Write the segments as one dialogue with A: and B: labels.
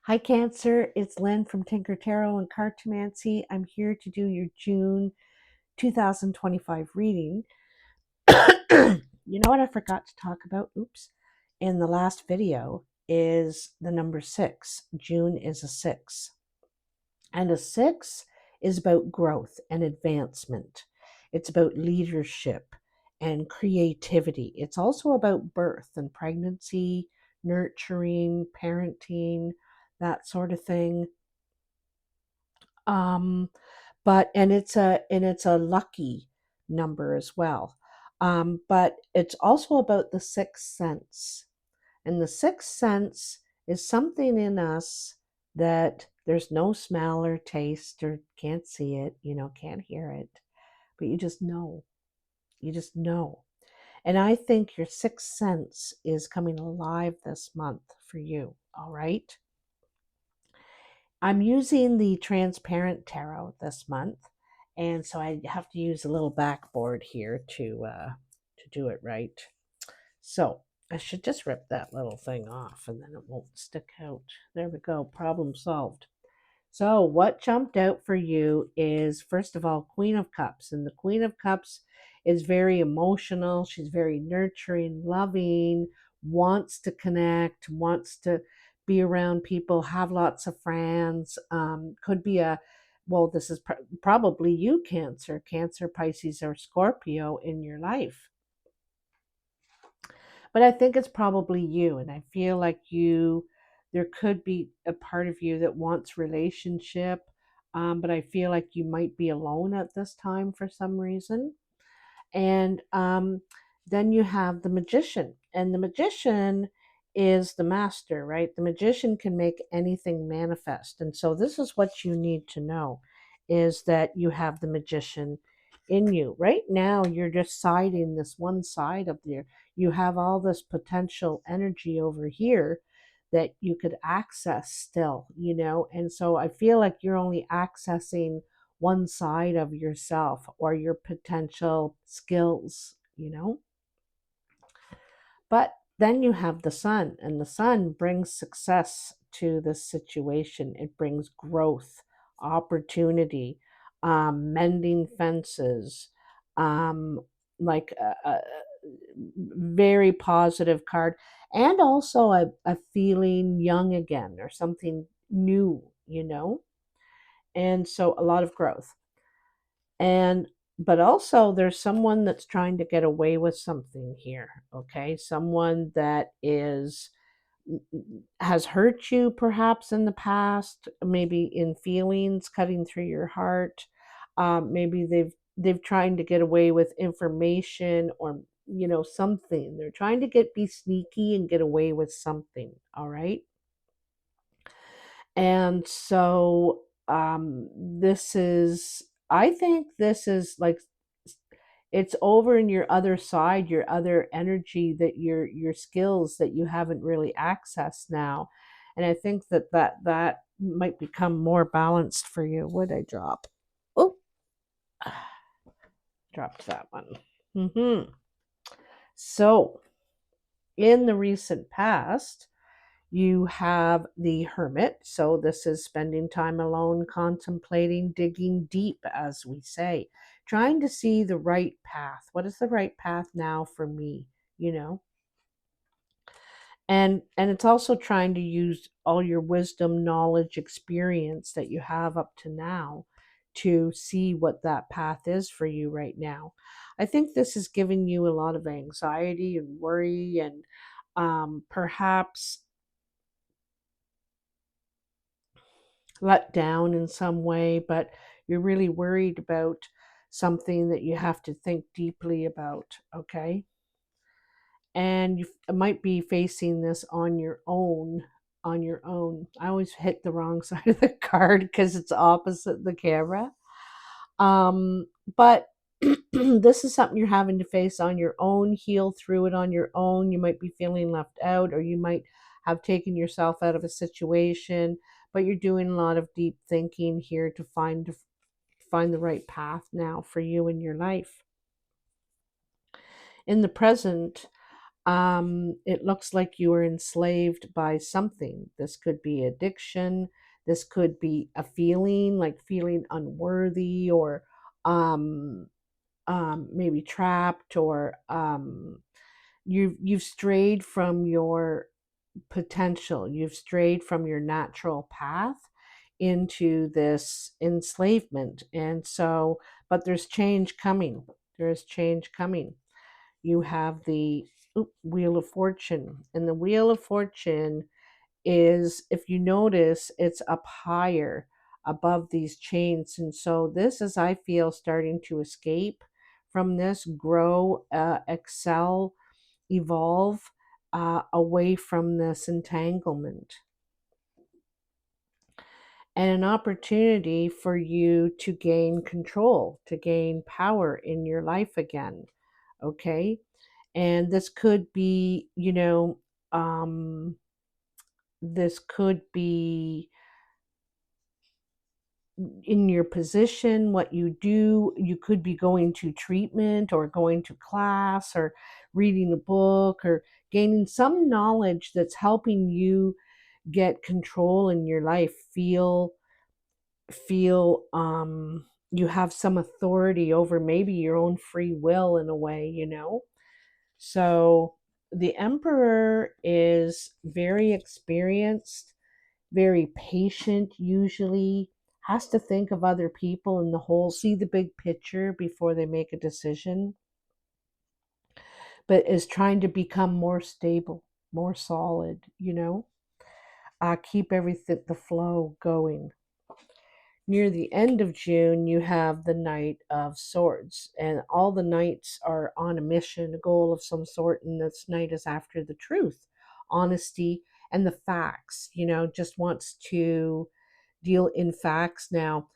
A: Hi, Cancer. It's Lynn from Tinker Tarot and Cartomancy. I'm here to do your June 2025 reading. You know what I forgot to talk about? Oops. In the last video is the number 6. June is a 6. And a 6 is about growth and advancement. It's about leadership and creativity. It's also about birth and pregnancy, nurturing, parenting, that sort of thing. um and it's a lucky number as well. But it's also about the sixth sense, and the sixth sense is something in us that there's no smell or taste or can't see it, can't hear it, but you just know. And I think your sixth sense is coming alive this month for you. All right, I'm using the transparent tarot this month, and so I have to use a little backboard here to do it right. So I should just rip that little thing off, and then it won't stick out. There we go. Problem solved. So what jumped out for you is, first of all, Queen of Cups. And the Queen of Cups is very emotional. She's very nurturing, loving, wants to connect, wants to be around people, have lots of friends. Could be well, this is probably you, Cancer, Pisces, or Scorpio in your life. But I think it's probably you. And I feel like there could be a part of you that wants relationship. But I feel like you might be alone at this time for some reason. And then you have the Magician. And the Magician is the master, right? The Magician can make anything manifest. And so this is what you need to know, is that you have the Magician in you. Right now, you're just siding this one side of you have all this potential energy over here that you could access still, and so I feel like you're only accessing one side of yourself or your potential skills. But then you have the sun, and the sun brings success to this situation. It brings growth, opportunity, mending fences, um, like a very positive card, and also a feeling young again or something new. And so a lot of growth. And but also there's someone that's trying to get away with something here, okay? Someone that is has hurt you perhaps in the past, maybe in feelings, cutting through your heart. Maybe they've trying to get away with information, or something. They're trying to be sneaky and get away with something. All right. And so this is, I think this is like, it's over in your other side, your other energy, that your skills that you haven't really accessed now. And I think that might become more balanced for you. What did I drop? Oh, dropped that one. So in the recent past, you have the Hermit. So this is spending time alone, contemplating, digging deep, as we say, trying to see the right path. What is the right path now for me? You know, and it's also trying to use all your wisdom, knowledge, experience that you have up to now to see what that path is for you right now. I think this is giving you a lot of anxiety and worry, and perhaps let down in some way, but you're really worried about something that you have to think deeply about, okay? And you might be facing this on your own. On your own. I always hit the wrong side of the card because it's opposite the camera. But this is something you're having to face on your own, heal through it on your own. You might be feeling left out, or you might have taken yourself out of a situation, but you're doing a lot of deep thinking here to find the right path now for you in your life. In the present, It looks like you are enslaved by something. This could be addiction. This could be a feeling like feeling unworthy, or um, maybe trapped, or you've strayed from your potential. You've strayed from your natural path into this enslavement. And so, but there's change coming. There's change coming. You have the Wheel of Fortune. And the Wheel of Fortune is, if you notice, it's up higher above these chains. And so this is, I feel, starting to escape from this, grow, excel, evolve away from this entanglement, and an opportunity for you to gain control, to gain power in your life again. Okay. And this could be, this could be in your position, what you do. You could be going to treatment, or going to class, or reading a book, or gaining some knowledge that's helping you get control in your life, feel you have some authority over maybe your own free will in a way. So the emperor is very experienced, very patient, usually has to think of other people in the whole, see the big picture before they make a decision, but is trying to become more stable, more solid. Keep everything, the flow going. Near the end of June, you have the Knight of Swords, and all the knights are on a mission, a goal of some sort, and this knight is after the truth, honesty, and the facts, just wants to deal in facts. Now,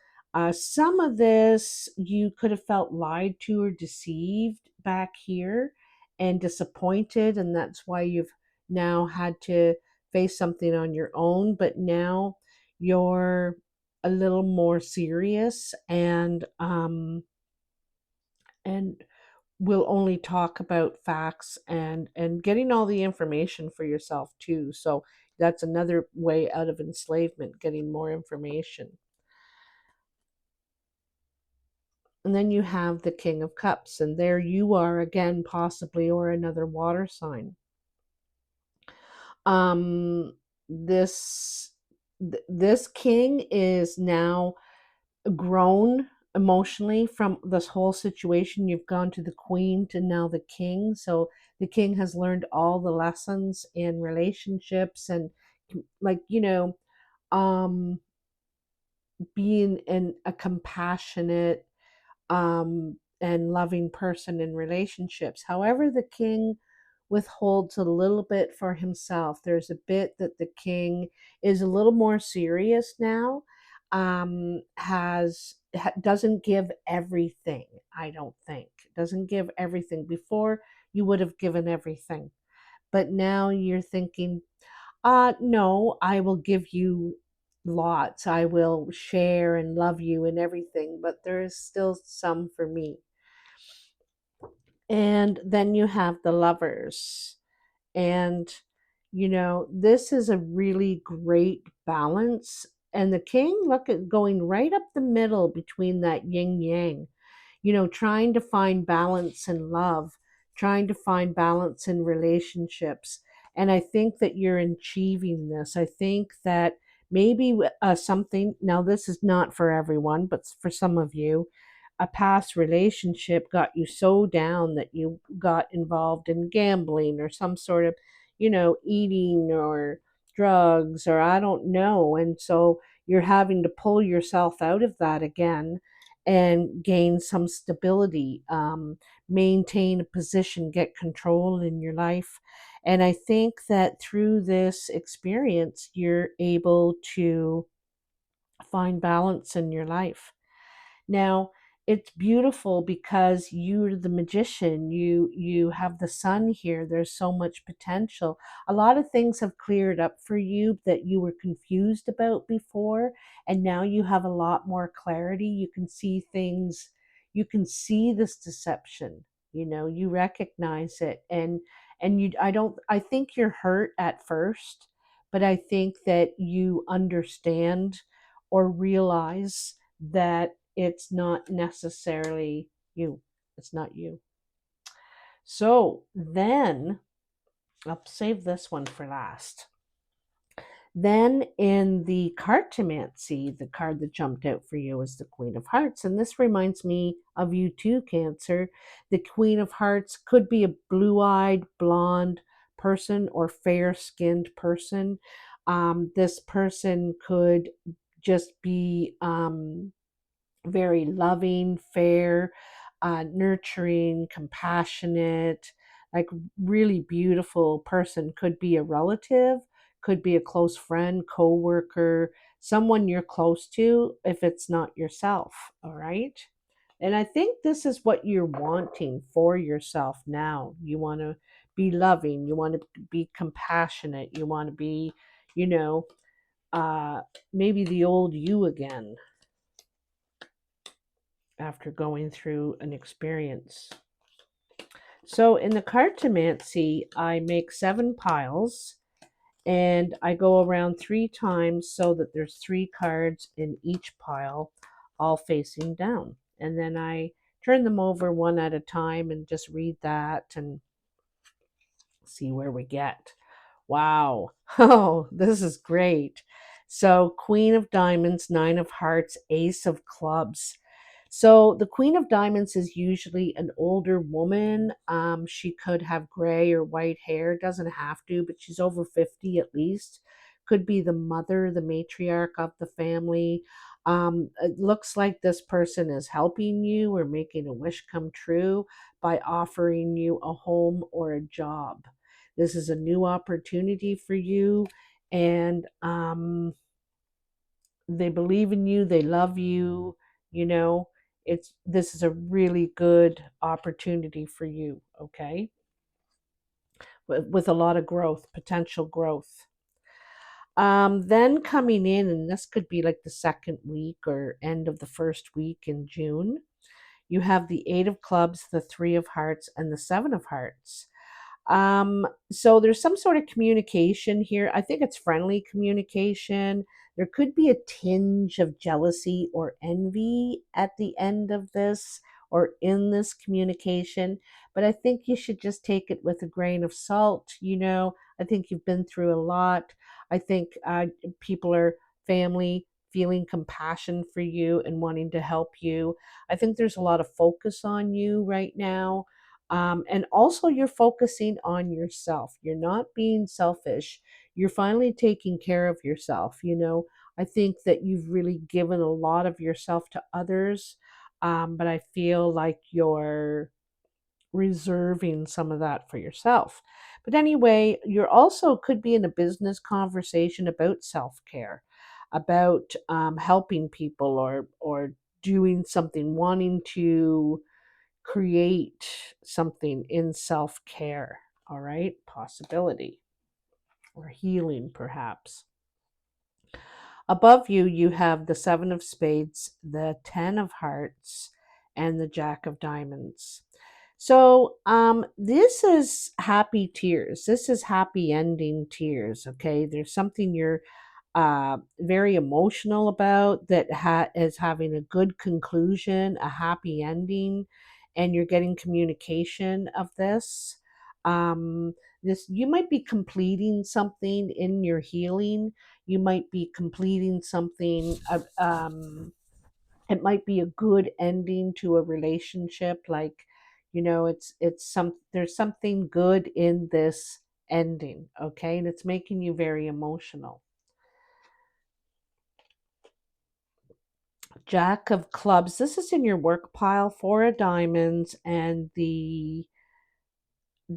A: some of this you could have felt lied to or deceived back here and disappointed, and that's why you've now had to face something on your own. But now you're a little more serious, and we'll only talk about facts, and getting all the information for yourself too. So that's another way out of enslavement, getting more information. And then you have the King of Cups, and there you are again, possibly, or another water sign. um this this king is now grown emotionally from this whole situation. You've gone to the queen to now the king. So the king has learned all the lessons in relationships, and like, um being a compassionate and loving person in relationships. However, the king withholds a little bit for himself. There's a bit that the king is a little more serious now. Doesn't give everything. I don't think doesn't give everything. Before, you would have given everything, but now you're thinking, no, I will give you lots. I will share and love you and everything, but there is still some for me. And then you have the Lovers. And, this is a really great balance. And the king, look at going right up the middle between that yin yang, trying to find balance in love, trying to find balance in relationships. And I think that you're achieving this. I think that maybe something, now this is not for everyone, but for some of you, a past relationship got you so down that you got involved in gambling, or some sort of, eating, or drugs, or I don't know. And so you're having to pull yourself out of that again and gain some stability, maintain a position, get control in your life. And I think that through this experience, you're able to find balance in your life. Now, it's beautiful because you're the magician. You have the sun here. There's so much potential. A lot of things have cleared up for you that you were confused about before, and now you have a lot more clarity. You can see things. You can see this deception. You recognize it, And I think you're hurt at first, but I think that you understand or realize that it's not necessarily you. It's not you. So then I'll save this one for last. Then in the cartomancy, the card that jumped out for you is the Queen of Hearts. And this reminds me of you too, Cancer. The Queen of Hearts could be a blue eyed, blonde person or fair skinned person. This person could just be very loving, fair, nurturing, compassionate, like really beautiful person. Could be a relative, could be a close friend, coworker, someone you're close to if it's not yourself. All right. And I think this is what you're wanting for yourself now. You want to be loving, you want to be compassionate, you want to be, you know, uh, maybe the old you again after going through an experience. So in the cartomancy, I make 7 piles and I go around 3 times so that there's 3 cards in each pile, all facing down. And then I turn them over one at a time and just read that and see where we get. Wow. Oh, this is great. So, Queen of Diamonds, 9 of Hearts, Ace of Clubs. So, the Queen of Diamonds is usually an older woman. She could have gray or white hair, doesn't have to, but she's over 50 at least. Could be the mother, the matriarch of the family. It looks like this person is helping you or making a wish come true by offering you a home or a job. This is a new opportunity for you, and they believe in you. They love you. You know, it's this is a really good opportunity for you. Okay, with a lot of growth, potential growth. Then coming in, and this could be like the second week or end of the first week in June. You have the 8 of Clubs, the 3 of Hearts, and the 7 of Hearts. So there's some sort of communication here. I think it's friendly communication. There could be a tinge of jealousy or envy at the end of this or in this communication, but I think you should just take it with a grain of salt. I think you've been through a lot. I think people are family feeling compassion for you and wanting to help you. I think there's a lot of focus on you right now, and also, you're focusing on yourself. You're not being selfish. You're finally taking care of yourself. I think that you've really given a lot of yourself to others, but I feel like you're reserving some of that for yourself. But anyway, you're also could be in a business conversation about self care, about helping people or doing something, wanting to create something in self care, all right? Possibility or healing, perhaps. Above you, you have the 7 of Spades, the 10 of Hearts, and the Jack of Diamonds. So, this is happy tears. This is happy ending tears, okay? There's something you're very emotional about that is having a good conclusion, a happy ending, and you're getting communication of this. Um, this you might be completing something in your healing. You might be completing something. It might be a good ending to a relationship. Like, it's there's something good in this ending, okay, and it's making you very emotional. Jack of Clubs. This is in your work pile. 4 of Diamonds, and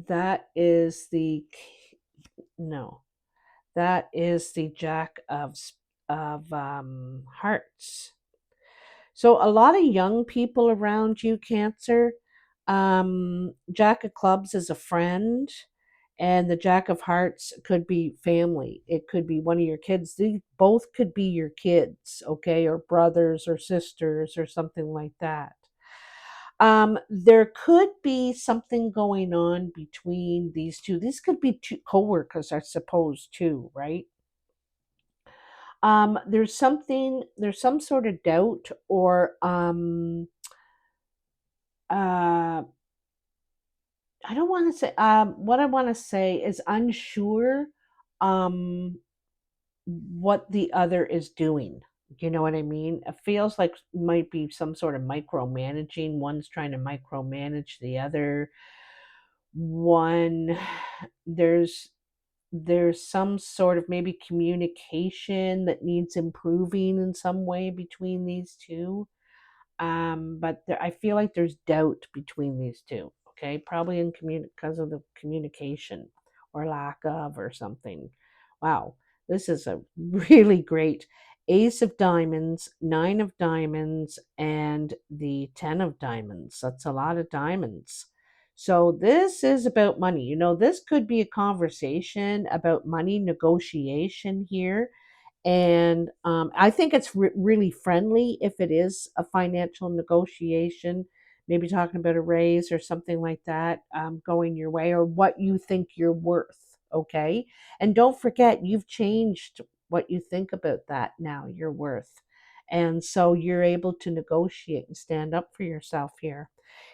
A: that is the no, that is the Jack of Hearts. So a lot of young people around you, Cancer. Jack of Clubs is a friend, and the Jack of Hearts could be family. It could be one of your kids. These both could be your kids, okay, or brothers or sisters or something like that. There could be something going on between these two. These could be two coworkers, I suppose, too, right? There's some sort of doubt or uh I don't want to say what I want to say is unsure um what the other is doing. You know what I mean? It feels like might be some sort of micromanaging. One's trying to micromanage the other. One there's there's some sort of maybe communication that needs improving in some way between these two. But I feel like there's doubt between these two. Okay, probably in because of the communication or lack of or something. Wow, this is a really great Ace of Diamonds, Nine of Diamonds, and the Ten of Diamonds. That's a lot of diamonds. So this is about money. You know, this could be a conversation about money negotiation here, and I think it's really friendly if it is a financial negotiation, maybe talking about a raise or something like that, going your way, or what you think you're worth. Okay. And don't forget, you've changed what you think about that now, your worth. And so you're able to negotiate and stand up for yourself here.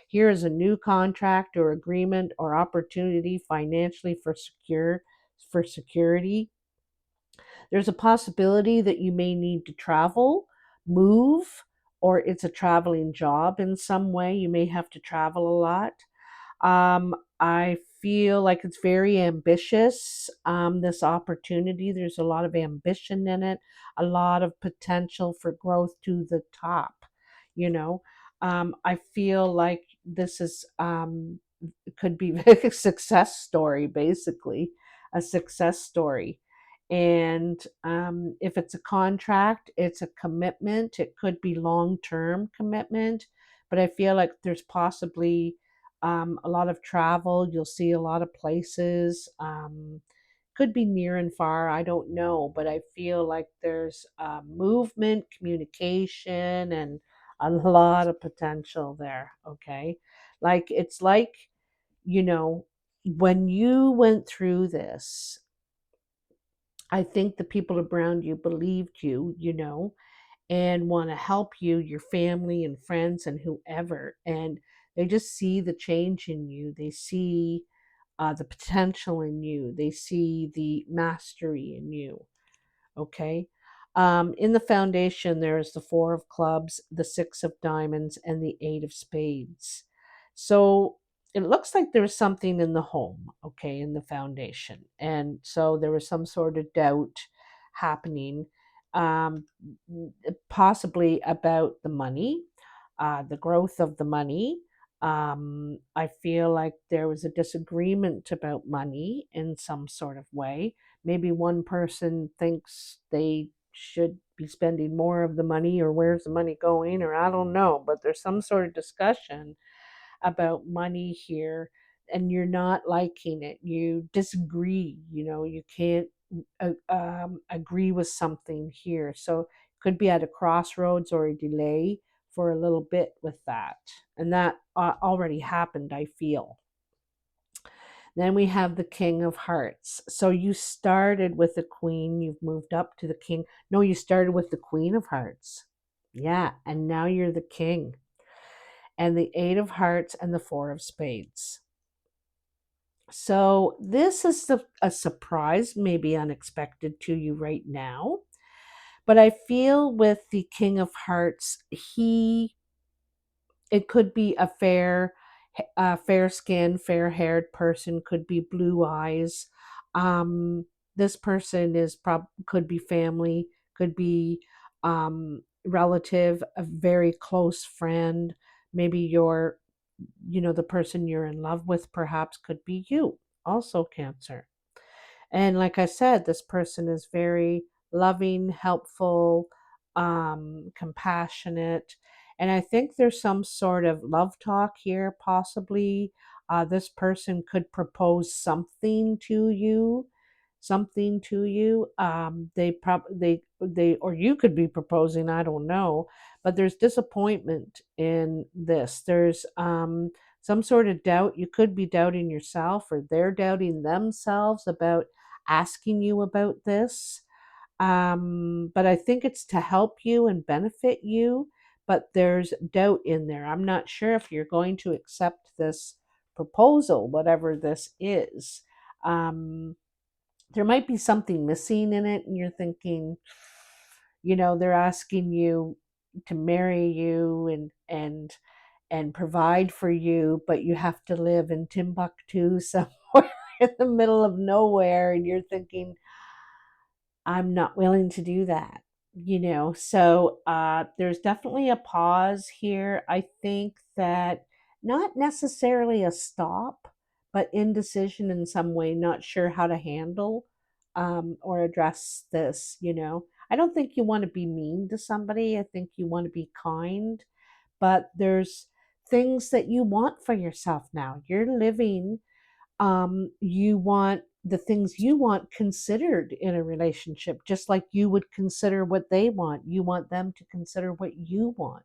A: Here is a new contract or agreement or opportunity financially for security. There's a possibility that you may need to travel, move, or it's a traveling job in some way. You may have to travel a lot. I feel like it's very ambitious, this opportunity. There's a lot of ambition in it, a lot of potential for growth to the top, you know. I feel like this is could be a success story, basically, a success story. And if it's a contract, it's a commitment. It could be long term commitment, but I feel like there's possibly a lot of travel. You'll see a lot of places. Could be near and far. I don't know, but I feel like there's movement, communication, and a lot of potential there. Okay, like it's like, you know, when you went through this, I think the people around you believed you, you know, and want to help you, your family and friends and whoever. And they just see the change in you. They see the potential in you. They see the mastery in you. Okay. In the foundation, there's the Four of Clubs, the Six of Diamonds, and the Eight of Spades. So it looks like there's something in the home, okay, in the foundation. And so there was some sort of doubt happening, um, possibly about the money, the growth of the money. I feel like there was a disagreement about money in some sort of way. Maybe one person thinks they should be spending more of the money, or where's the money going, or I don't know, but there's some sort of discussion about money here, and you're not liking it. You disagree, you know, you can't agree with something here. So it could be at a crossroads or a delay for a little bit with that. And that already happened, I feel. Then we have the King of Hearts. So you started with the Queen, you've moved up to the King. No, you started with the Queen of Hearts. Yeah, and now you're the King. And the Eight of Hearts and the Four of Spades. So this is a surprise, maybe unexpected to you right now. But I feel with the King of Hearts, it could be fair skinned, fair haired person, could be blue eyes. This person could be family, could be relative, a very close friend. Maybe the person you're in love with perhaps could be you, also Cancer. And like I said, this person is very loving, helpful, compassionate. And I think there's some sort of love talk here, possibly. This person could propose something to you. something to you. They, or you could be proposing, I don't know, but there's disappointment in this. There's some sort of doubt. You could be doubting yourself, or they're doubting themselves about asking you about this. But I think it's to help you and benefit you, but there's doubt in there. I'm not sure if you're going to accept this proposal, whatever this is. Um, there might be something missing in it, and you're thinking, they're asking you to marry you and provide for you, but you have to live in Timbuktu somewhere in the middle of nowhere, and you're thinking, I'm not willing to do that, So there's definitely a pause here. I think that not necessarily a stop, but indecision in some way, not sure how to handle or address this, I don't think you want to be mean to somebody. I think you want to be kind, but there's things that you want for yourself now. You're living, you want the things you want considered in a relationship, just like you would consider what they want. You want them to consider what you want.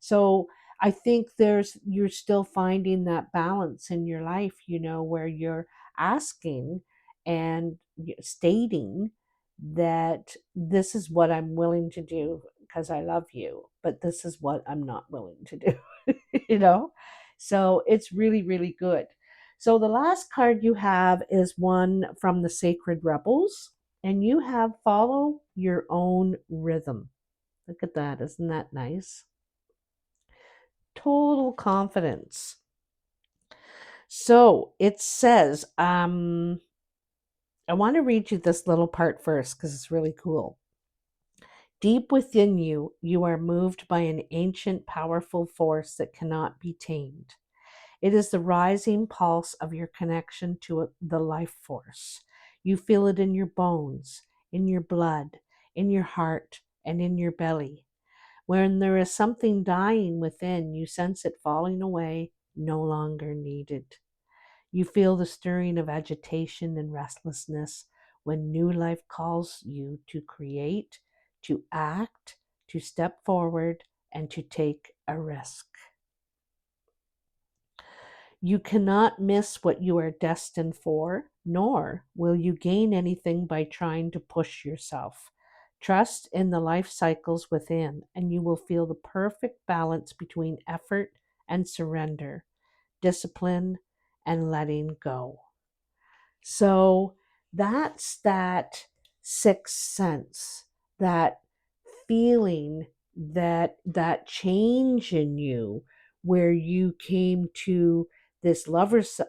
A: So I think you're still finding that balance in your life, where you're asking and stating that this is what I'm willing to do because I love you, but this is what I'm not willing to do, you know? So it's really, really good. So the last card you have is one from the Sacred Rebels, and you have follow your own rhythm. Look at that. Isn't that nice? Total confidence. So it says, I want to read you this little part first because it's really cool. Deep within you, you are moved by an ancient, powerful force that cannot be tamed. It is the rising pulse of your connection to the life force. You feel it in your bones, in your blood, in your heart, and in your belly. When there is something dying within, you sense it falling away, no longer needed. You feel the stirring of agitation and restlessness when new life calls you to create, to act, to step forward, and to take a risk. You cannot miss what you are destined for, nor will you gain anything by trying to push yourself. Trust in the life cycles within, and you will feel the perfect balance between effort and surrender, discipline and letting go. So that's that sixth sense, that feeling, that change in you where you came to this lover's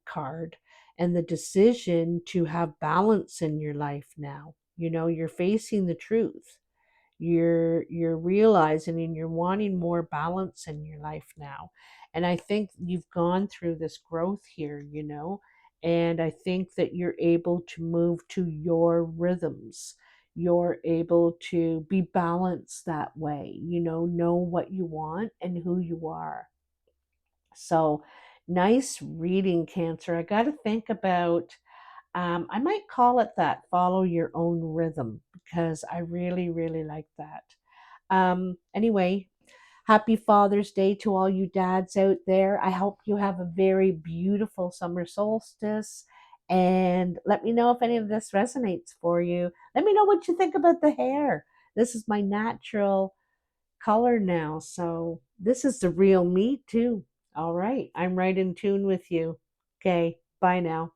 A: card and the decision to have balance in your life now. You're facing the truth. You're realizing and you're wanting more balance in your life now. And I think you've gone through this growth here, and I think that you're able to move to your rhythms. You're able to be balanced that way, know what you want and who you are. So nice reading, Cancer. I got to think about, I might call it that, follow your own rhythm, because I really, really like that. Anyway, happy Father's Day to all you dads out there. I hope you have a very beautiful summer solstice. And let me know if any of this resonates for you. Let me know what you think about the hair. This is my natural color now. So this is the real me, too. All right. I'm right in tune with you. Okay. Bye now.